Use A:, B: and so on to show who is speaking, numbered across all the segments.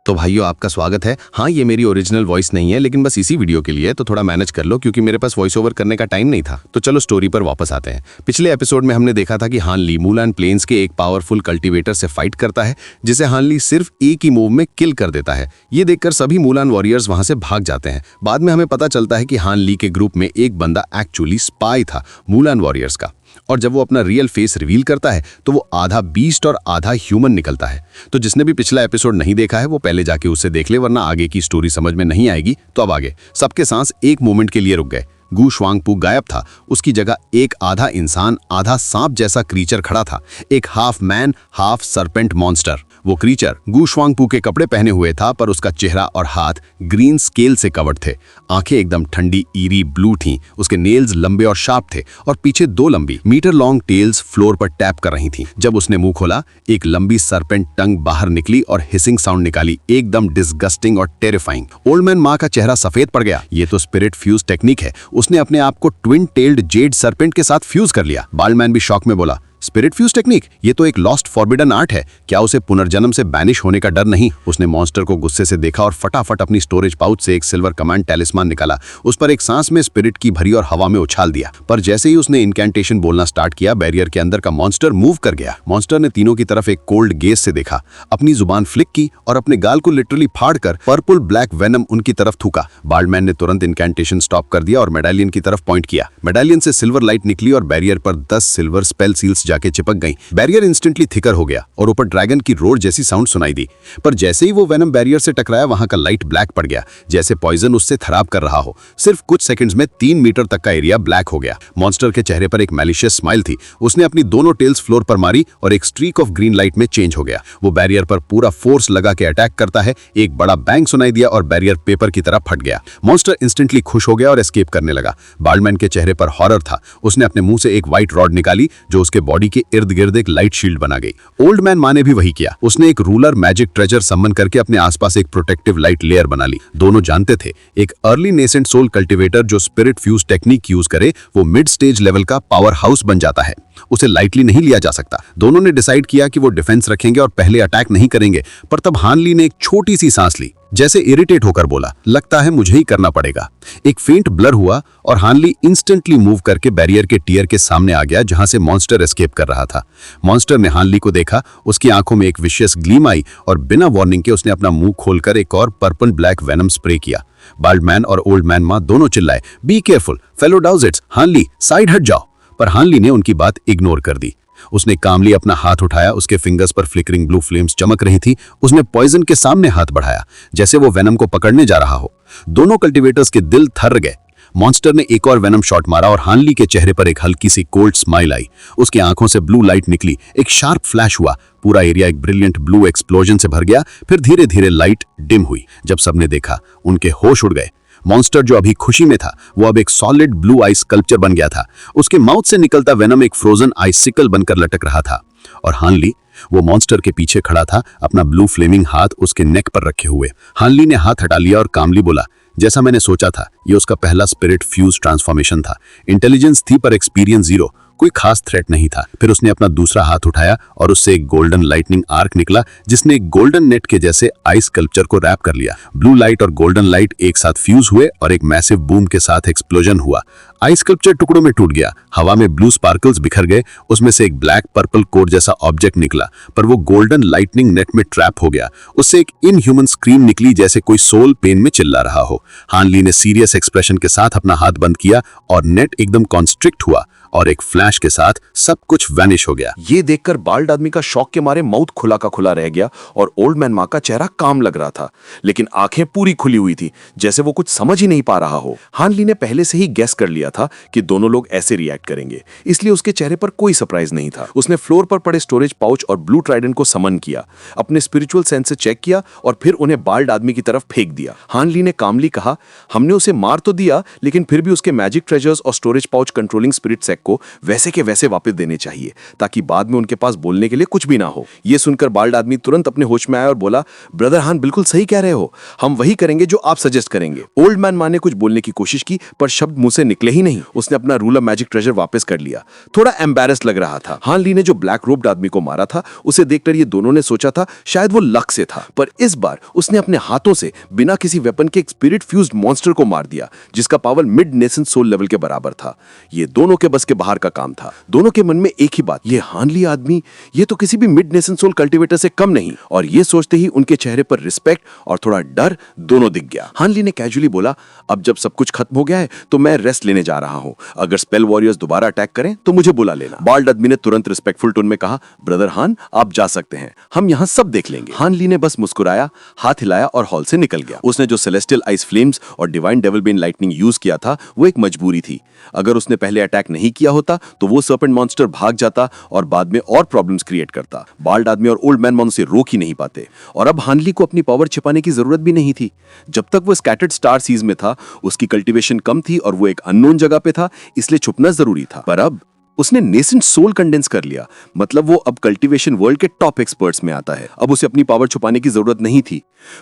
A: तो भाइयों आपका स्वागत है। हाँ, ये मेरी ओरिजिनल वॉइस नहीं है, लेकिन बस इसी वीडियो के लिए, तो थोड़ा मैनेज कर लो क्योंकि मेरे पास वॉइस ओवर करने का टाइम नहीं था। तो चलो स्टोरी पर वापस आते हैं। पिछले एपिसोड में हमने देखा था कि हान ली मुलान प्लेन्स के एक पावरफुल कल्टीवेटर से फाइट करता है, जिसे हान ली सिर्फ एक ही मूव में किल कर देता है। ये देखकर सभी मुलान वॉरियर्स वहां से भाग जाते हैं। बाद में हमें पता चलता है कि हान ली के ग्रुप में एक बंदा एक्चुअली स्पाई था मुलान वॉरियर्स का, और जब वो अपना रियल फेस रिवील करता है तो वो आधा बीस्ट और आधा ह्यूमन निकलता है। तो जिसने भी पिछला एपिसोड नहीं देखा है वो पहले जाके उससे देख ले, वरना आगे की स्टोरी समझ में नहीं आएगी। तो अब आगे सबके सांस एक मोमेंट के लिए रुक गए। गु श्वांगपू गायब था, उसकी जगह एक आधा इंसान आधा सांप जैसा क्रीचर खड़ा था, एक half man half serpent monster. वो क्रीचर गु श्वांगपू के कपड़े पहने हुए था, पर उसका चेहरा और हाथ ग्रीन स्केल से कवर्ड थे। आंखें एकदम ठंडी ईरी ब्लू थीं, उसके नेल्स लंबे और शार्प थे और पीछे दो लंबी मीटर लॉन्ग टेल्स फ्लोर पर टैप कर रही थीं। जब उसने मुंह खोला, एक लंबी सरपेंट टंग बाहर निकली और हिसिंग साउंड निकाली, एकदम डिस्गस्टिंग और टेरिफाइंग। ओल्ड मैन माँ का चेहरा सफेद पड़ गया। ये तो स्पिरिट फ्यूज टेक्निक है। उसने अपने आप को ट्विन टेल्ड जेड सरपेंट के साथ फ्यूज कर लिया। बाल्ड मैन भी शॉक में बोला, स्पिरिट फ्यूज टेक्निक? ये तो एक लॉस्ट फॉरबिडन आर्ट है। क्या उसे पुनर्जन्म से बैनिश होने का डर नहीं? उसने मॉन्स्टर को गुस्से से देखा और फटाफट अपनी स्टोरेज पाउच से एक सिल्वर कमांड टैलिस्मान निकाला। उस पर एक सांस में स्पिरिट की भरी और हवा में उछाल दिया। पर जैसे ही उसने इनकैंटेशन बोलना स्टार्ट किया, बैरियर के अंदर का मॉन्स्टर मूव कर गया। मॉन्स्टर ने तीनों की तरफ एक कोल्ड गेज से देखा, अपनी जुबान फ्लिक की और अपने गाल को लिटरली फाड़कर पर्पल ब्लैक वेनम उनकी तरफ थूका। बाल्डमैन ने तुरंत इनकैंटेशन स्टॉप कर दिया और मेडालियन की तरफ पॉइंट किया। मेडालियन से सिल्वर लाइट निकली और बैरियर पर 10 सिल्वर स्पेल सील्स जाके चिपक गई। बैरियर इंस्टेंटली थिकर हो गया और ऊपर ड्रैगन की रोर जैसी साउंड सुनाई दी। पर जैसे ही वो वेनम बैरियर से टकराया, वहां का लाइट ब्लैक पड़ गया, जैसे पॉइजन उससे खराब कर रहा हो। सिर्फ कुछ सेकंड्स में 3 मीटर तक का एरिया ब्लैक हो गया। मॉन्स्टर के चेहरे पर एक मैलिशियस स्माइल थी। उसने अपनी दोनों टेल्स फ्लोर पर मारी और एक स्ट्रीक ऑफ ग्रीन लाइट में चेंज हो गया। वो बैरियर पर पूरा फोर्स लगा के अटैक करता है। एक बड़ा बैंग सुनाई दिया और बैरियर पेपर की तरह फट गया। मॉन्स्टर इंस्टेंटली खुश हो गया और एस्केप करने लगा। बाल्डमैन के चेहरे पर हॉरर था। उसने अपने मुंह से एक व्हाइट रॉड निकाली जो उसके बॉडी के इर्द गिर्द एक लाइट शील्ड बना गई। ओल्ड मैन माँ ने भी वही किया। उसने एक रूलर मैजिक ट्रेजर समन करके अपने आसपास एक प्रोटेक्टिव लाइट लेयर बना ली। दोनों जानते थे एक अर्ली नेसेंट सोल कल्टीवेटर जो स्पिरिट फ्यूज टेक्निक यूज करे वो मिड स्टेज लेवल का पावर हाउस बन जाता है। उसे लाइटली नहीं लिया जा सकता। दोनों ने डिसाइड किया कि वो डिफेंस रखेंगे और पहले अटैक नहीं करेंगे। पर तब हान ली ने एक छोटी सी सांस ली, जैसे इरिटेट होकर बोला, लगता है मुझे ही करना पड़ेगा। एक फेंट ब्लर हुआ और हान ली इंस्टेंटली मूव करके बैरियर के टियर के सामने आ गया जहां से मॉन्स्टर एस्केप कर रहा था। मॉन्स्टर ने हान ली को देखा, उसकी आंखों में एक विशियस ग्लीम आई और बिना वार्निंग के उसने अपना मुंह खोलकर एक और पर्पल ब्लैक वेनम स्प्रे किया। बाल्ड मैन और ओल्ड मैन माँ दोनों चिल्लाए, बी केयरफुल फेलो डाउजिट्स, हान ली साइड हट जाओ। पर हान ली ने उनकी बात इग्नोर कर दी। उसने कामली अपना हाथ उठाया, उसके फिंगर्स पर फ्लिकरिंग ब्लू फ्लेम्स चमक रही थी। उसने पॉइजन के सामने हाथ बढ़ाया जैसे वो वेनम को पकड़ने जा रहा हो। दोनों कल्टीवेटर्स के दिल थर्र गए। मॉन्स्टर ने एक और वेनम शॉट मारा और हान ली के चेहरे पर एक हल्की सी कोल्ड स्माइल आई। उसकी आंखों से ब्लू लाइट निकली, एक शार्प फ्लैश हुआ, पूरा एरिया एक ब्रिलियंट ब्लू एक्सप्लोजन से भर गया। फिर धीरे धीरे लाइट डिम हुई। जब सबने देखा, उनके होश उड़ गए। मॉन्स्टर जो अभी खुशी में था वो अब एक सॉलिड ब्लू आइस स्कल्पचर बन गया था। उसके माउथ से निकलता वेनम एक फ्रोजन आइसिकल बनकर लटक रहा था। और हान ली वो मॉन्स्टर के पीछे खड़ा था, अपना ब्लू फ्लेमिंग हाथ उसके नेक पर रखे हुए। हान ली ने हाथ हटा लिया और कामली बोला, जैसा मैंने सोचा था, ये उसका पहला स्पिरिट फ्यूज ट्रांसफॉर्मेशन था। इंटेलिजेंस थी पर एक्सपीरियंस जीरो। कोई खास थ्रेट नहीं था। फिर उसने अपना दूसरा हाथ उठाया और उससे एक गोल्डन लाइटनिंग आर्क निकला जिसने एक गोल्डन नेट के जैसे आइस स्कल्पचर को रैप कर लिया। ब्लू लाइट और गोल्डन लाइट एक साथ फ्यूज हुए और एक मैसिव बूम के साथ एक्सप्लोजन हुआ। आइस स्कल्पचर टुकड़ों में टूट गया। हवा में ब्लू स्पार्कल्स बिखर गए। उसमें से एक ब्लैक पर्पल कोड जैसा ऑब्जेक्ट निकला, पर वो गोल्डन लाइटनिंग नेट में ट्रैप हो गया। उससे एक इनह्यूमन स्क्रीम निकली जैसे कोई सोल पेन में चिल्ला रहा हो। हान ली ने सीरियस एक्सप्रेशन के साथ अपना हाथ बंद किया और नेट एकदम कॉन्स्ट्रिक्ट हुआ और एक फ्लैश के साथ सब कुछ वैनिश हो गया।
B: ये देखकर बाल्ड आदमी का शॉक के मारे माउथ खुला का खुला रह गया और ओल्ड मैन माँ का चेहरा काम लग रहा था, लेकिन आंखें पूरी खुली हुई थी, जैसे वो कुछ समझ ही नहीं पा रहा हो। हान ली ने पहले से ही गेस कर लिया था कि दोनों लोग ऐसे रिएक्ट करेंगे, इसलिए उसके चेहरे पर कोई सरप्राइज नहीं था। उसने फ्लोर पर पड़े स्टोरेज पाउच और ब्लू ट्राइडेंट को समन किया, अपने स्पिरिचुअल सेंस से चेक किया और फिर उन्हें बाल्ड आदमी की तरफ फेंक दिया। हान ली ने कामली कहा, हमने उसे मार तो दिया, लेकिन फिर भी उसके मैजिक ट्रेजर्स और स्टोरेज पाउच कंट्रोलिंग स्पिरिट सेक को वैसे के वैसे वापस देने चाहिए, ताकि बाद में उनके पास बोलने के लिए कुछ भी ना हो। यह सुनकर बाल्ड आदमी तुरंत अपने होश में आया और बोला, ब्रदर हान बिल्कुल सही कह रहे हो, हम वही करेंगे जो आप सजेस्ट करेंगे। ओल्ड मैन माँ ने कुछ बोलने की कोशिश की पर शब्द मुंह से निकले ही यही नहीं, उसने अपना रूल ऑफ मैजिक ट्रेजर वापस कर लिया। थोड़ा एम्बैरेस लग रहा था। हान ली ने जो ब्लैक रोब्ड आदमी को मारा था, उसे देखकर ये दोनों ने सोचा था शायद वो लक से था, पर इस बार उसने अपने हाथों से बिना किसी वेपन के एक स्पिरिट फ्यूज्ड मॉन्स्टर को मार दिया, जिसका power mid nascent soul level के बराबर था। ये दोनों के बस के बाहर का काम था। दोनों के मन में एक ही बात, ये हान ली आदमी, ये तो किसी भी मिड नेसेंट सोल कल्टीवेटर से कम नहीं। और ये सोचते ही उनके चेहरे पर रिस्पेक्ट और थोड़ा डर दोनों दिख गया। हान ली ने कैजुअली बोला, अब जब सब कुछ खत्म हो गया है तो मैं रेस्ट लेने जा रहा हूं। अगर स्पेल वॉरियर्स दोबारा अटैक करें तो मुझे बुला लेना। बाल्ड आदमी ने तुरंत रिस्पेक्टफुल टोन में कहा, ब्रदर हान, आप जा सकते हैं, हम यहां सब देख लेंगे। हान ली ने बस मुस्कुराया, हाथ हिलाया और हॉल से निकल गया। उसने जो सेलेस्टियल आइस फ्लेम्स और divine devil Ben lightning use किया था, वो एक मजबूरी थी। अगर उसने पहले अटैक नहीं किया होता तो वो सर्पेंट मॉन्स्टर भाग जाता और बाद में और प्रॉब्लम्स क्रिएट करता। बाल्ड आदमी और ओल्ड मैन मॉन उसे रोक ही नहीं पाते। और अब हान ली को अपनी पावर छिपाने की जरूरत भी नहीं थी। जब तक वो स्कैटर्ड स्टार सीज में था, उसकी कल्टीवेशन कम थी और वो एक अननोन जगह पे था, इसलिए छुपना जरूरी था। पर अब उसने नेसेंट सोल कंडेंस कर लिया, मतलब वो अब कल्टीवेशन वर्ल्ड के टॉप एक्सपर्ट्स में आता है। अब उसे अपनी पावर छुपाने की जरूरत नहीं थी।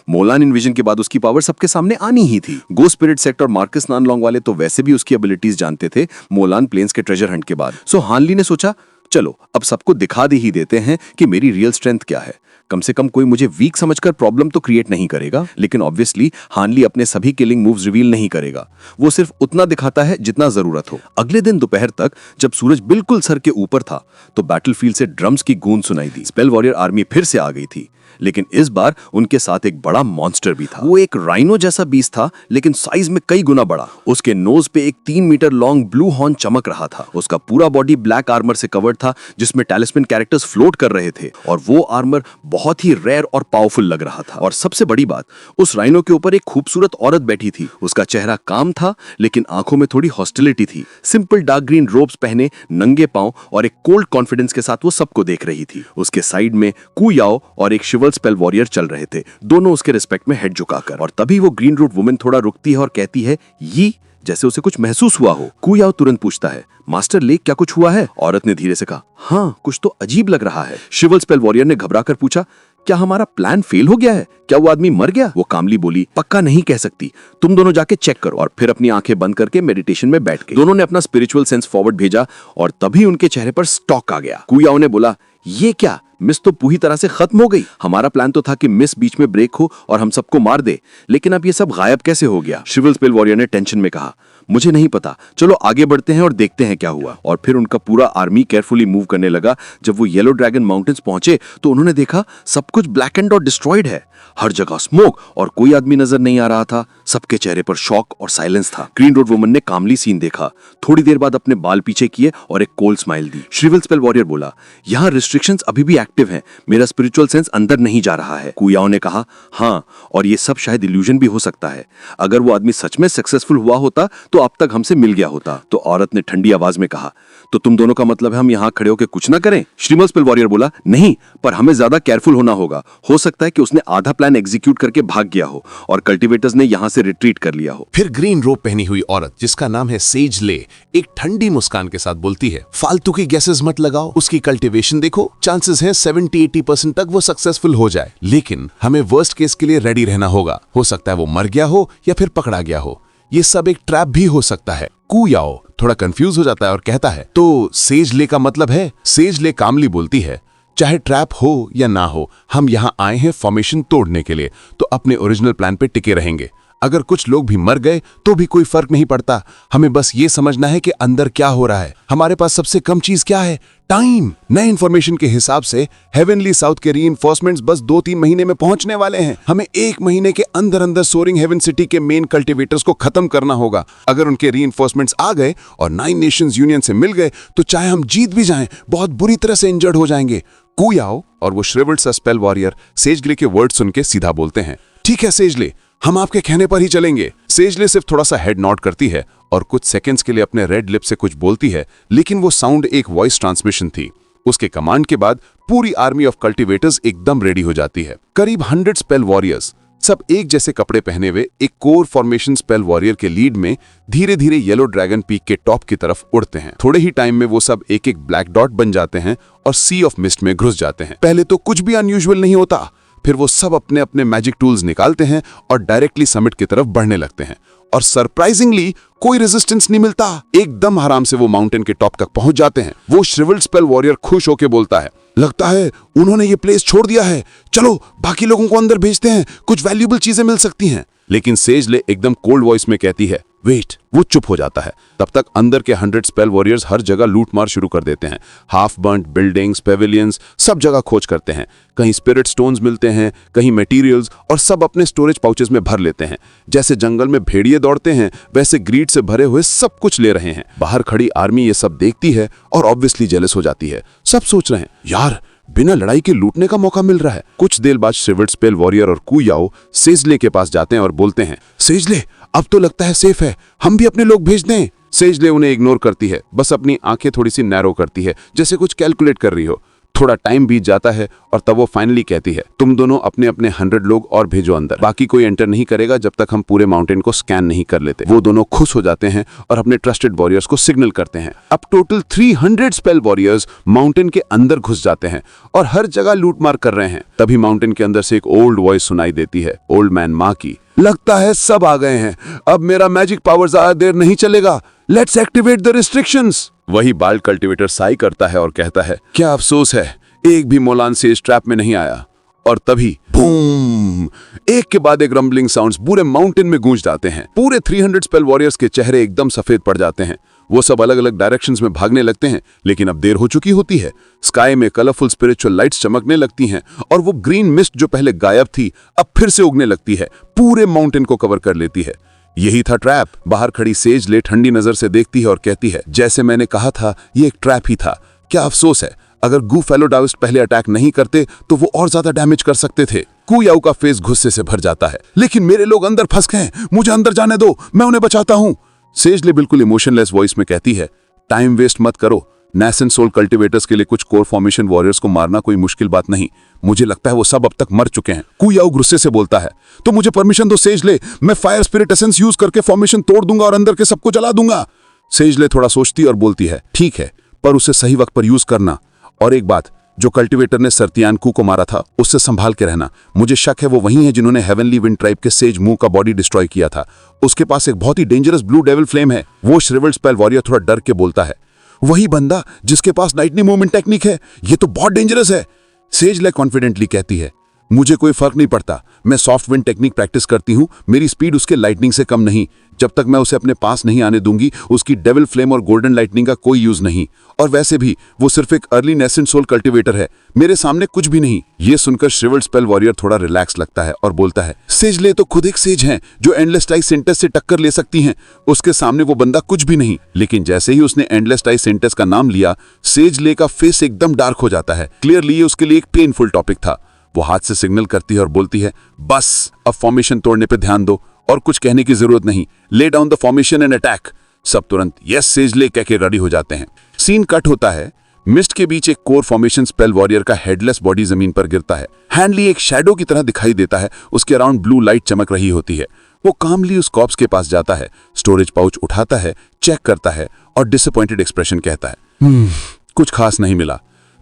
B: मोलान इन्विजन के बाद उसकी पावर सबके सामने आनी ही थी। गो स्पिरिट सेक्ट और मार्कस नानलॉन्ग वाले तो वैसे भी उसकी एबिलिटीज जानते थे मोलान प्लेन्स के ट्रेजर हंट के बाद। सो हान ली ने सोचा, चलो अब सबको दिखा दे ही देते हैं कि मेरी रियल स्ट्रेंथ क्या है। कम से कम कोई मुझे वीक समझकर प्रॉब्लम तो क्रिएट नहीं करेगा। लेकिन ऑब्वियसली हान ली अपने सभी किलिंग मूव्स रिवील नहीं करेगा, वो सिर्फ उतना दिखाता है जितना जरूरत हो। अगले दिन दोपहर तक जब सूरज बिल्कुल सर के ऊपर था तो बैटलफील्ड से ड्रम्स की गूंज सुनाई दी। स्पेल वॉरियर आर्मी फिर से आ गई थी, लेकिन इस बार उनके साथ एक बड़ा मॉन्स्टर भी था। वो एक राइनो जैसा बीस्ट था, लेकिन साइज में कई गुना बड़ा। उसके नोज पे एक 3 मीटर लॉन्ग ब्लू हॉर्न चमक रहा था। उसका पूरा बॉडी ब्लैक आर्मर से कवर्ड था, जिसमें टैलिस्मैन कैरेक्टर्स फ्लोट कर रहे थे, और वो आर्मर बहुत ही रेयर और पावरफुल लग रहा था। और सबसे बड़ी बात, उस राइनो के ऊपर एक खूबसूरत औरत बैठी थी। उसका चेहरा काम था, लेकिन आंखों में थोड़ी हॉस्टिलिटी थी। सिंपल डार्क ग्रीन रोब्स पहने, नंगे पांव और एक कोल्ड कॉन्फिडेंस के साथ वो सबको देख रही थी। उसके साइड में कू याओ और एक शिवल स्पेल वॉरियर चल रहे थे, दोनों उसके रिस्पेक्ट में हेड झुकाकर। और तभी वो ग्रीन रूट वुमेन थोड़ा रुकती है और कहती है, ये, जैसे उसे कुछ महसूस हुआ हो। कू याओ तुरंत पूछता है, मास्टर लेक, क्या कुछ हुआ है? औरत ने धीरे से कहा, हाँ, कुछ तो अजीब लग रहा है। शिवल स्पेल वॉरियर ने घबराकर पूछा, क्या हमारा प्लान फेल हो गया है? क्या वो आदमी मर गया? वो कामली बोली, पक्का नहीं कह सकती, तुम दोनों जाके चेक करो। और फिर अपनी आंखें बंद करके मेडिटेशन में बैठ गए। दोनों ने अपना स्पिरिचुअल सेंस फॉरवर्ड भेजा और तभी उनके चेहरे पर स्टॉक आ गया। कू याओ ने बोला, ये क्या? मिस तो पूरी तरह से खत्म हो गई। हमारा प्लान तो था कि मिस बीच में ब्रेक हो और हम सबको मार दे, लेकिन अब ये सब गायब कैसे हो गया? शिवल स्पेल वॉरियर ने टेंशन में कहा, मुझे नहीं पता, चलो आगे बढ़ते हैं और देखते हैं क्या हुआ। और फिर उनका पूरा आर्मी केयरफुली मूव करने लगा। जब वो येलो ड्रैगन माउंटेन्स पहुंचे तो उन्होंने देखा सब कुछ ब्लैक एंड और डिस्ट्रॉयड है। हर जगह स्मोक और कोई आदमी नजर नहीं आ रहा था। सबके चेहरे पर शॉक और साइलेंस था। ग्रीन रोड वुमन ने कामली सीन देखा, थोड़ी देर बाद अपने बाल पीछे किए और एक कोल्ड स्माइल दी। शिवल स्पेल वॉरियर बोला, यहाँ रिस्ट्रिक्शंस अभी भी एक्टिव हैं, मेरा स्पिरिचुअल सेंस अंदर नहीं जा रहा है। कू याओ ने कहा, हाँ, और ये सब शायद इल्यूजन भी हो सकता है। अगर वो आदमी सच में सक्सेसफुल हुआ होता तो अब तक हमसे मिल गया होता। तो औरत ने ठंडी आवाज में कहा, तो तुम दोनों का मतलब है हम यहाँ खड़े होकर कुछ ना करें? शिवल स्पेल वॉरियर बोला, नहीं, पर हमें ज्यादा केयरफुल होना होगा। हो सकता है कि उसने आधा प्लान एग्जीक्यूट करके भाग गया हो और कल्टीवेटर्स ने यहाँ से रिट्रीट कर लिया हो।
C: फिर ग्रीन रोब पहनी हुई औरत, जिसका नाम है सेज ले, एक ठंडी मुस्कान के साथ बोलती है, फालतू की गैसेस मत लगाओ, उसकी कल्टीवेशन देखो, चांसेस हैं 70-80% तक वो सक्सेसफुल हो जाए, लेकिन हमें वर्स्ट केस के लिए रेडी रहना होगा। हो सकता है वो मर गया हो या फिर पकड़ा गया हो, ये सब एक ट्रैप भी हो सकता है। कू याओ थोड़ा कंफ्यूज हो जाता है और कहता है, तो सेज ले का मतलब है? सेज ले कामली बोलती है, चाहे ट्रैप हो या ना हो, हम यहां आए हैं फॉर्मेशन तोड़ने के लिए, तो अपने ओरिजिनल प्लान पे टिके रहेंगे। अगर कुछ लोग भी मर गए तो भी कोई फर्क नहीं पड़ता, हमें बस ये समझना है कि अंदर क्या हो रहा है। हमारे पास सबसे कम चीज क्या है? टाइम। नए इंफॉर्मेशन के हिसाब से हेवनली साउथ के रीइंफोर्समेंट्स बस 2-3 महीने में पहुंचने वाले हैं। हमें 1 महीने के अंदर अंदर सोरिंग हेवन सिटी के मेन कल्टीवेटर्स को खत्म करना होगा। अगर उनके रीइंफोर्समेंट्स आ गए और 9 नेशंस यूनियन से मिल गए तो चाहे हम जीत भी जाएं, बहुत बुरी तरह से इंजर्ड हो जाएंगे। कू याओ और वो श्रिवल्ड सा स्पेल वॉरियर सेजले के वर्ड सुन के सीधा बोलते हैं, ठीक है सेजले, हम आपके कहने पर ही चलेंगे। सेजले सिर्फ थोड़ा सा हेड नॉड करती है और कुछ सेकंड्स के लिए अपने रेड लिप से कुछ बोलती है, लेकिन वो साउंड एक वॉइस ट्रांसमिशन थी। उसके कमांड के बाद पूरी आर्मी ऑफ कल्टीवेटर्स एकदम रेडी हो जाती है। करीब 100 स्पेल वॉरियर्स, सब एक जैसे कपड़े पहने हुए, एक कोर फॉर्मेशन स्पेल वॉरियर के लीड में धीरे धीरे येलो ड्रैगन पीक के टॉप की तरफ उड़ते हैं। थोड़े ही टाइम में वो सब एक एक ब्लैक डॉट बन जाते हैं और सी ऑफ मिस्ट में घुस जाते हैं। पहले तो कुछ भी अनयूजुअल नहीं होता, फिर वो सब अपने अपने मैजिक टूल्स निकालते हैं और डायरेक्टली समिट की तरफ बढ़ने लगते हैं और सरप्राइजिंगली कोई रेजिस्टेंस नहीं मिलता। एकदम आराम से वो माउंटेन के टॉप तक पहुंच जाते हैं। वो श्रिवल्ड स्पेल वॉरियर खुश होकर बोलता है, लगता है उन्होंने ये प्लेस छोड़ दिया है, चलो बाकी लोगों को अंदर भेजते हैं, कुछ वैल्यूएबल चीजें मिल सकती हैं। लेकिन सेजले एकदम कोल्ड वॉइस में कहती है, वेट। वो चुप हो जाता है। तब तक अंदर के 100 स्पेल वॉरियर्स हर जगह लूट मार शुरू कर देते हैं। हाफ बर्न्ड बिल्डिंग्स, पेविलियंस, सब जगह खोज करते हैं। कहीं स्पिरिट स्टोन्स मिलते हैं, कहीं मटेरियल्स, और सब अपने स्टोरेज पाउचेस में भर लेते हैं। जैसे जंगल में भेड़िए दौड़ते हैं, वैसे ग्रीड से भरे हुए सब कुछ ले रहे हैं। बाहर खड़ी आर्मी ये सब देखती है और ऑब्वियसली जेलस हो जाती है। सब सोच रहे हैं, यार बिना लड़ाई के लूटने का मौका मिल रहा है। कुछ देर बाद श्रिवल्ड स्पेल वॉरियर और कू याओ सेजले के पास जाते हैं और बोलते हैं, सेजले अब तो लगता है सेफ है, हम भी अपने लोग भेज दें। सेजले उन्हें इग्नोर करती है, बस अपनी आंखें थोड़ी सी नैरो करती है, जैसे कुछ कैलकुलेट कर रही हो। थोड़ा टाइम बीत जाता है और तब वो फाइनली कहती है, तुम दोनों अपने अपने 100 लोग और भेजो अंदर, बाकी कोई एंटर नहीं करेगा जब तक हम पूरे माउंटेन को स्कैन नहीं कर लेते। वो दोनों खुश हो जाते हैं और अपने ट्रस्टेड वॉरियर्स को सिग्नल करते हैं। अब टोटल 300 स्पेल वॉरियर्स माउंटेन के अंदर घुस जाते हैं और हर जगह लूट मार कर रहे हैं। तभी माउंटेन के अंदर से एक ओल्ड वॉइस सुनाई देती है, ओल्ड मैन मा की। लगता है सब आ गए हैं, अब मेरा मैजिक पावर ज्यादा देर नहीं चलेगा, लेट्स एक्टिवेट द रिस्ट्रिक्शंस। वही बाल्ड कल्टीवेटर साई करता है और कहता है, क्या अफसोस है एक भी मोलान से इस ट्रैप में नहीं आया। और तभी बूम, एक के बाद एक रंबलिंग साउंड्स पूरे माउंटेन में गूंज जाते हैं। पूरे 300 स्पेल वॉरियर्स के चेहरे एकदम सफेद पड़ जाते हैं। वो सब अलग अलग डायरेक्शंस में भागने लगते हैं, लेकिन अब देर हो चुकी होती है। स्काई में कलरफुल स्पिरिचुअल लाइट्स चमकने लगती हैं और वो ग्रीन मिस्ट जो पहले गायब थी अब फिर से उगने लगती है, पूरे माउंटेन को कवर कर लेती है। यही था ट्रैप। बाहर खड़ी सेजले ठंडी नजर से देखती है और कहती है, जैसे मैंने कहा था ये एक ट्रैप ही था। क्या अफसोस है, अगर गू फेलोडाउस्ट पहले अटैक नहीं करते तो वो और ज्यादा डैमेज कर सकते थे। कू याओ का फेस गुस्से से भर जाता है, लेकिन मेरे लोग अंदर फंस गए, मुझे अंदर जाने दो, मैं उन्हें बचाता हूं। सेजले बिल्कुल इमोशनलेस वॉइस में कहती है, टाइम वेस्ट मत करो, नेसेंट सोल कल्टीवेटर्स के लिए कुछ कोर फॉर्मेशन वॉरियर्स को मारना कोई मुश्किल बात नहीं। मुझे लगता है वो सब अब तक मर चुके हैं। कू याओ गुस्से से बोलता है, तो मुझे परमिशन दो सेजले, मैं फायर स्पिरिट एसेंस यूज करके फॉर्मेशन तोड़ दूंगा और अंदर के सबको जला दूंगा। सेजले थोड़ा सोचती और बोलती है, ठीक है, पर उसे सही वक्त पर यूज करना। और एक बात, जो कल्टीवेटर ने सर्तियान कू को मारा था उससे संभाल के रहना। मुझे शक है वो वही है जिन्होंने हेवनली विंड ट्राइब के सेज मू का बॉडी डिस्ट्रॉय किया था। उसके पास एक बहुत ही डेंजरस ब्लू डेविल फ्लेम है। वो श्रिवल्ड स्पेल वॉरियर थोड़ा डर के बोलता है, वही बंदा जिसके पास लाइटनिंग मूवमेंट टेक्निक है, ये तो बहुत डेंजरस है। सेजले कॉन्फिडेंटली कहती है, मुझे कोई फर्क नहीं पड़ता, मैं सॉफ्ट विंड टेक्निक प्रैक्टिस करती हूँ, मेरी स्पीड उसके लाइटनिंग से कम नहीं। जब तक मैं उसे अपने पास नहीं आने दूंगी उसकी डेविल फ्लेम और गोल्डन लाइटनिंग का कोई यूज नहीं। और वैसे भी वो सिर्फ एक अर्ली नेसेंट सोल कल्टीवेटर है, मेरे सामने कुछ भी नहीं। ये सुनकर श्रिवल्ड स्पेल वॉरियर थोड़ा रिलैक्स लगता है और बोलता है, सेजले तो खुद एक सेज हैं जो एंडलेस टाई सेंटेस से टक्कर ले सकती हैं, उसके सामने वो बंदा कुछ भी नहीं। लेकिन जैसे ही उसने एंडलेस टाई सेंटेस का नाम लिया, सेजले का फेस एकदम डार्क हो जाता है। क्लियरली ये उसके लिए एक पेनफुल टॉपिक था। वो हाथ से सिग्नल करती है और बोलती है, बस अब फॉर्मेशन तोड़ने पे ध्यान दो और कुछ कहने की जरूरत नहीं, lay down the formation and attack. सब तुरंत यस सेजले कह के रेडी हो जाते हैं। सीन कट होता है, मिस्ट के बीच एक कोर फॉर्मेशन स्पेल वॉरियर का हेडलेस बॉडी जमीन पर गिरता है। हैंडली एक शैडो की तरह दिखाई देता है, उसके अराउंड ब्लू लाइट चमक रही होती है। वो कामली उस कॉप्स के पास जाता है, स्टोरेज पाउच उठाता है, चेक करता है और डिसअपॉइंटेड एक्सप्रेशन कहता है, कुछ खास नहीं मिला।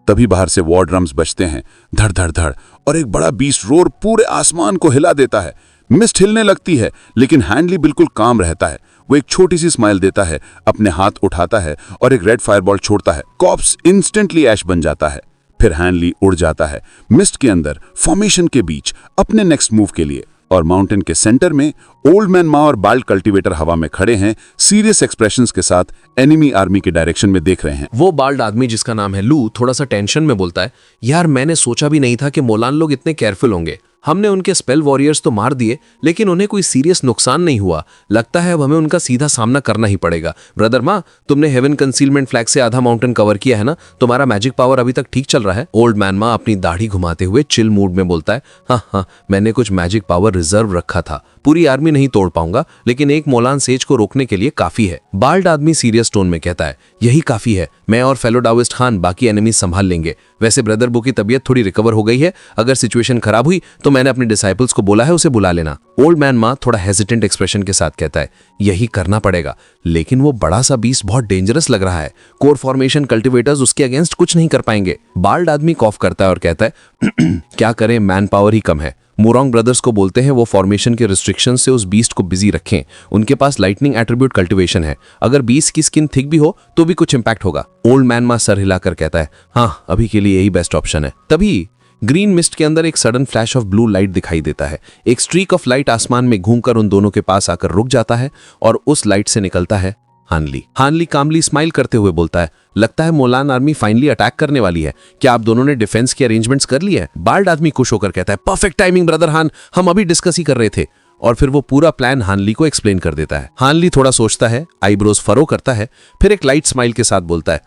C: तभी बाहर से वॉर ड्रम्स बजते हैं, धड़ धड़ धड़, और एक बड़ा बीस्ट रोर पूरे आसमान को हिला देता है। मिस्ट हिलने लगती है, लेकिन हैंडली बिल्कुल काम रहता है। वो एक छोटी सी स्माइल देता है, अपने हाथ उठाता है और एक रेड फायरबॉल छोड़ता है। कॉप्स इंस्टेंटली ऐश बन जाता है। फिर हैंडली उड़ जाता है मिस्ट के अंदर, फॉर्मेशन के बीच, अपने नेक्स्ट मूव के लिए। और माउंटेन के सेंटर में ओल्ड मैन मा और बाल्ड कल्टीवेटर हवा में खड़े हैं, सीरियस एक्सप्रेशंस के साथ एनिमी आर्मी के डायरेक्शन में देख रहे हैं।
D: वो बाल्ड आदमी जिसका नाम है लू थोड़ा सा टेंशन में बोलता है, यार मैंने सोचा भी नहीं था कि मोलान लोग इतने केयरफुल होंगे। हमने उनके स्पेल वॉरियर्स तो मार दिए, लेकिन उन्हें कोई सीरियस नुकसान नहीं हुआ। लगता है अब हमें उनका सीधा सामना करना ही पड़ेगा। ब्रदर माँ, तुमने हेवन कंसीलमेंट फ्लैग से आधा माउंटेन कवर किया है ना, तुम्हारा मैजिक पावर अभी तक ठीक चल रहा है। ओल्ड मैन माँ अपनी दाढ़ी घुमाते हुए चिल मूड में बोलता है, हाँ, मैंने कुछ मैजिक पावर रिजर्व रखा था। पूरी आर्मी नहीं तोड़ पाऊंगा, लेकिन एक मोलान सेज को रोकने के लिए काफी है। बाल्ड आदमी सीरियस टोन में कहता है, यही काफी है, मैं और फेलोडाविस्ट खान बाकी एनिमी संभाल लेंगे। वैसे ब्रदर बू की तबीयत थोड़ी रिकवर हो गई है, अगर सिचुएशन खराब हुई तो मैंने अपने डिसाइपल्स को बोला है उसे बुला लेना। ओल्ड मैन मा थोड़ा हेजिटेंट एक्सप्रेशन के साथ कहता है, यही करना पड़ेगा, लेकिन वो बड़ा सा बीस्ट बहुत डेंजरस लग रहा है। कोर फॉर्मेशन कल्टिवेटर्स उसके अगेंस्ट कुछ नहीं कर पाएंगे। बाल्ड आदमी कॉफ करता है और कहता है, क्या करें, मैन पावर ही कम है। मोरोंग ब्रदर्स को बोलते हैं वो फॉर्मेशन के रिस्ट्रिक्शन से उस बीस्ट को बिजी रखें। उनके पास लाइटनिंग एट्रीब्यूट कल्टिवेशन है, अगर बीस्ट की स्किन थिक भी हो तो भी कुछ इंपैक्ट होगा। ओल्ड मैन मा सर हिलाकर कहता है, हाँ अभी के लिए यही बेस्ट ऑप्शन है। तभी ग्रीन मिस्ट के अंदर एक sudden flash of blue light दिखाई देता है। एक स्ट्रीक ऑफ लाइट आसमान में घूमकर उन दोनों के पास आकर रुक जाता है और उस लाइट से निकलता है हानली। हानली कामली स्माइल करते हुए बोलता है, लगता है मोलान आर्मी फाइनली अटैक करने वाली है। क्या आप दोनों ने डिफेंस के अरेंजमेंट्स कर लिए हैं? बाल्ड आदमी खुश होकर कहता है, परफेक्ट टाइमिंग ब्रदर हान, हम अभी डिस्कस ही कर रहे थे। और फिर वो पूरा प्लान हानली को एक्सप्लेन कर देता है। हानली थोड़ा सोचता है, आईब्रोज फरो करता है, फिर एक लाइट स्माइल के साथ बोलता है,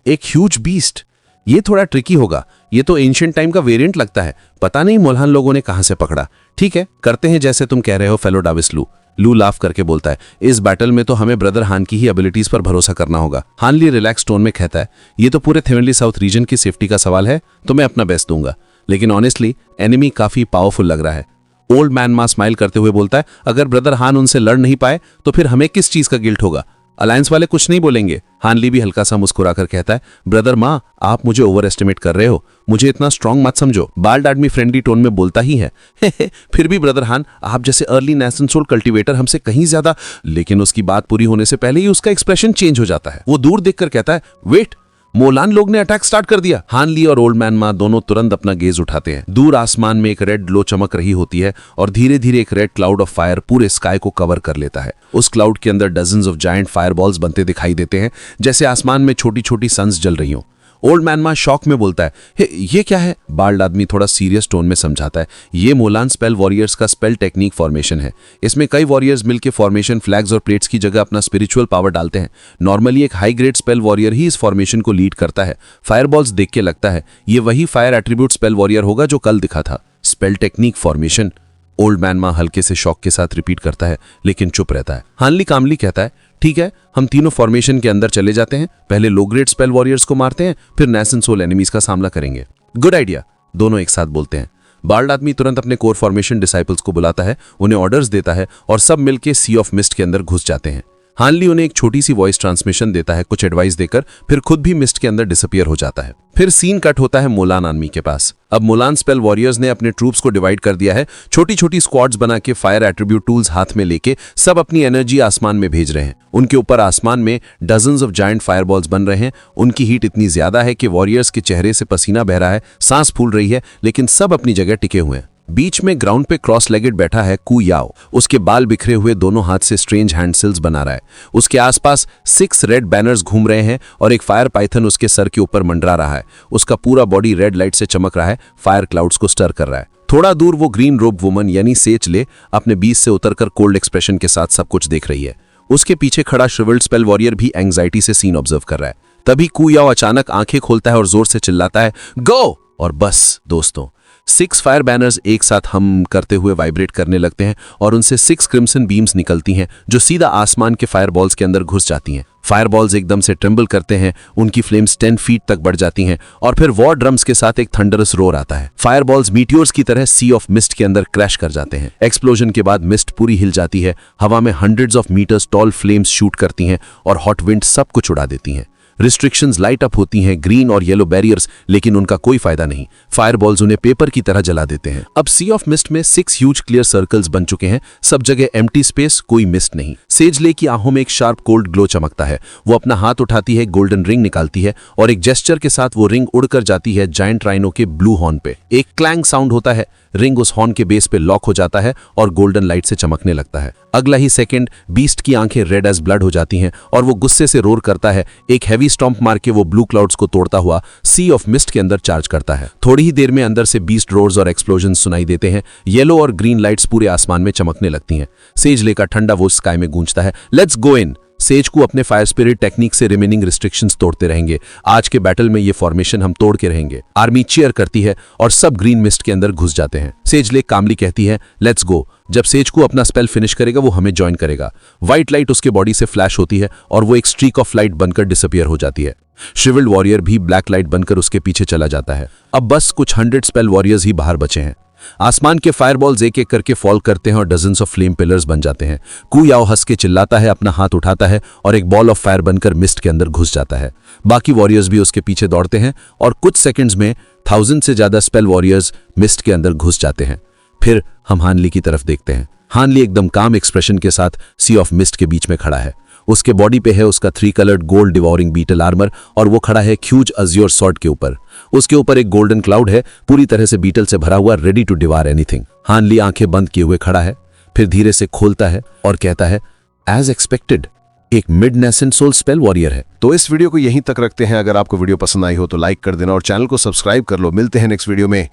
D: एक ह्यूज बीस्ट, ये थोड़ा ट्रिकी होगा। ये तो एंशिएंट टाइम का वेरिएंट लगता है, पता नहीं मोल्हान लोगों ने कहां से पकड़ा। ठीक है, करते हैं जैसे तुम कह रहे हो फेलो डाविस लू। लू लाफ करके बोलता है, इस बैटल में तो हमें ब्रदर हान की ही एबिलिटीज पर भरोसा करना होगा। हानली रिलैक्स टोन में कहता है, ये तो पूरे थेवेनली साउथ रीजन की सेफ्टी का सवाल है, तो मैं अपना बेस्ट दूंगा, लेकिन ऑनेस्टली एनिमी काफी पावरफुल लग रहा है। ओल्ड मैन मा स्माइल करते हुए बोलता है, अगर ब्रदर हान उनसे लड़ नहीं पाए तो फिर हमें किस चीज का गिल्ट होगा? अलायंस वाले कुछ नहीं बोलेंगे। हानली भी हल्का सा मुस्कुराकर कहता है, ब्रदर माँ आप मुझे ओवर एस्टिमेट कर रहे हो, मुझे इतना स्ट्रांग मत समझो। बाल्ड आदमी फ्रेंडली टोन में बोलता ही है, फिर भी ब्रदर हान आप जैसे अर्ली नेशन सोल कल्टिवेटर हमसे कहीं ज्यादा। लेकिन उसकी बात पूरी होने से पहले ही उसका एक्सप्रेशन चेंज हो जाता है। वो दूर देखकर कहता है, वेट, मोलान लोग ने अटैक स्टार्ट कर दिया। हानली और ओल्ड मैन मा दोनों तुरंत अपना गेज उठाते हैं। दूर आसमान में एक रेड ग्लो चमक रही होती है और धीरे धीरे एक रेड क्लाउड ऑफ फायर पूरे स्काई को कवर कर लेता है। उस क्लाउड के अंदर डजन्स ऑफ जायंट फायरबॉल्स बनते दिखाई देते हैं, जैसे आसमान में छोटी छोटी सन्स जल रही हों। ओल्ड मैन मा शॉक में बोलता है, ये क्या है? बाल्ड आदमी थोड़ा सीरियस टोन में समझाता है, ये मोलान स्पेल वॉरियर्स का स्पेल टेक्निक फॉर्मेशन है। इसमें कई वॉरियर्स मिलकर फॉर्मेशन फ्लैग्स और प्लेट्स की जगह अपना स्पिरिचुअल पावर डालते हैं। नॉर्मली एक हाई ग्रेड स्पेल वॉरियर ही इस फॉर्मेशन को लीड करता है। फायरबॉल्स देख के लगता है ये वही फायर एट्रीब्यूट स्पेल वॉरियर होगा जो कल दिखा था। Spell technique formation, old man मा हल्के से शॉक के साथ रिपीट करता है, लेकिन चुप रहता है। हानली कामली कहता है, ठीक है, हम तीनों फॉर्मेशन के अंदर चले जाते हैं, पहले लो ग्रेड स्पेल वॉरियर्स को मारते हैं, फिर नेशन सोल एनिमीज का सामना करेंगे। गुड आइडिया, दोनों एक साथ बोलते हैं। बाल्ड आदमी तुरंत अपने कोर फॉर्मेशन डिसाइपल्स को बुलाता है, उन्हें ऑर्डर्स देता है और सब मिलके सी ऑफ मिस्ट के अंदर घुस जाते हैं। हानली उन्हें एक छोटी सी वॉइस ट्रांसमिशन देता है, कुछ एडवाइस देकर, फिर खुद भी मिस्ट के अंदर डिसअपियर हो जाता है। फिर सीन कट होता है मोलान आर्मी के पास। अब मोलान स्पेल वॉरियर्स ने अपने ट्रूप्स को डिवाइड कर दिया है, छोटी छोटी स्क्वाड्स बना के फायर एट्रीब्यूट टूल्स हाथ में लेके सब अपनी एनर्जी आसमान में भेज रहे हैं। उनके ऊपर आसमान में डजन्स ऑफ जायंट फायरबॉल्स बन रहे हैं। उनकी हीट इतनी ज्यादा है कि वॉरियर्स के चेहरे से पसीना बह रहा है, सांस फूल रही है, लेकिन सब अपनी जगह टिके हुए हैं। बीच में ग्राउंड पे क्रॉस लेगेड बैठा है कू याओ। उसके बाल बिखरे हुए दोनों हाथ से स्ट्रेंज हैंडसिल्स बना रहा है। उसके आसपास 6 रेड बैनर्स घूम रहे हैं और एक फायर पाइथन उसके सर के ऊपर मंडरा रहा है। उसका पूरा बॉडी रेड लाइट से चमक रहा है, फायर क्लाउड्स को स्टर कर रहा है। थोड़ा दूर वो ग्रीन रोब वुमन यानी सेज ले अपने बीच से उतरकर कोल्ड एक्सप्रेशन के साथ सब कुछ देख रही है। उसके पीछे खड़ा श्रिवल्ड स्पेल वॉरियर भी एंग्जाइटी से सीन ऑब्जर्व कर रहा है। तभी कू याओ अचानक आंखें खोलता है और जोर से चिल्लाता है, गो! और बस दोस्तों, 6 फायर बैनर्स एक साथ हम करते हुए वाइब्रेट करने लगते हैं और उनसे 6 क्रिम्सन बीम्स निकलती हैं जो सीधा आसमान के फायरबॉल्स के अंदर घुस जाती हैं। फायरबॉल्स एकदम से ट्रिम्बल करते हैं, उनकी फ्लेम्स 10 फीट तक बढ़ जाती हैं और फिर वॉर ड्रम्स के साथ एक थंडरस रोर आता है। फायरबॉल्स मीटियोर्स की तरह सी ऑफ मिस्ट के अंदर क्रैश कर जाते हैं। एक्सप्लोजन के बाद मिस्ट पूरी हिल जाती है, हवा में hundreds of metres tall flames shoot करती हैं और हॉट विंड सब कुछ उड़ा देती हैं। रिस्ट्रिक्शंस लाइट अप होती हैं, ग्रीन और येलो बैरियर्स, लेकिन उनका कोई फायदा नहीं। फायरबॉल्स उन्हें पेपर की तरह जला देते हैं। अब सी ऑफ मिस्ट में 6 ह्यूज क्लियर सर्कल्स बन चुके हैं, सब जगह एम्प्टी स्पेस, कोई मिस्ट नहीं। सेज ले की आंखों में एक शार्प कोल्ड ग्लो चमकता है। वो अपना हाथ उठाती है, गोल्डन रिंग निकालती है और एक जेस्चर के साथ वो रिंग उड़कर जाती है जायंट राइनो के ब्लू हॉर्न पे। एक क्लैंग साउंड होता है, रिंग उस हॉर्न के बेस पे लॉक हो जाता है और गोल्डन लाइट से चमकने लगता है। अगला ही सेकंड बीस्ट की आंखें रेड एज ब्लड हो जाती हैं और वो गुस्से से रोर करता है। एक हैवी स्टॉम्प मार के वो ब्लू क्लाउड्स को तोड़ता हुआ सी ऑफ मिस्ट के अंदर चार्ज करता है। थोड़ी ही देर में अंदर से बीस्ट रोर्स और एक्सप्लोजन सुनाई देते हैं। येलो और ग्रीन लाइट्स पूरे आसमान में चमकने लगती हैं। सेजले का ठंडा वो स्काई में गूंजता है, लेट्स गो इन।
E: सेज को अपने फायर स्पिरिट टेक्निक से रिमेनिंग रिस्ट्रिक्शंस तोड़ते रहेंगे। आज के बैटल में ये फॉर्मेशन हम तोड़ के रहेंगे। आर्मी चीयर करती है और सब ग्रीन मिस्ट के अंदर घुस जाते हैं। सेज लेक कामली कहती है लेट्स गो। जब सेज को अपना स्पेल फिनिश करेगा वो हमें ज्वाइन करेगा। व्हाइट लाइट उसके बॉडी से फ्लैश होती है और वो एक स्ट्रीक ऑफ लाइट बनकर डिसअपियर हो जाती है। श्रिवल्ड वॉरियर भी ब्लैक लाइट बनकर उसके पीछे चला जाता है। अब बस कुछ 100 स्पेल वॉरियर्स ही बाहर बचे हैं। आसमान के फायरबॉल्स एक एक करके फॉल करते हैं और डजन्स ऑफ फ्लेम पिलर्स बन जाते हैं। कू याओ हंस के चिल्लाता है, अपना हाथ उठाता है और एक बॉल ऑफ फायर बनकर मिस्ट के अंदर घुस जाता है। बाकी वॉरियर्स भी उसके पीछे दौड़ते हैं और कुछ सेकंड्स में 1000 से ज्यादा स्पेल वॉरियर्स मिस्ट के अंदर घुस जाते हैं। फिर हम हानली की तरफ देखते हैं। हानली एकदम काम एक्सप्रेशन के साथ सी ऑफ मिस्ट के बीच में खड़ा है। उसके बॉडी पे है उसका 3 कलर्ड गोल्ड डिवॉरिंग बीटल आर्मर और वो खड़ा है ह्यूज अज्योर सॉर्ड के ऊपर। उसके ऊपर एक गोल्डन क्लाउड है, पूरी तरह से बीटल से भरा हुआ, रेडी टू डिवार एनीथिंग। हानली आंखें बंद किए हुए खड़ा है, फिर धीरे से खोलता है और कहता है एज एक्सपेक्टेड एक mid nascent soul spell warrior है।
C: तो इस वीडियो को यहीं तक रखते हैं। अगर आपको वीडियो पसंद आई हो तो लाइक कर देना और चैनल को सब्सक्राइब कर लो। मिलते हैं नेक्स्ट वीडियो में।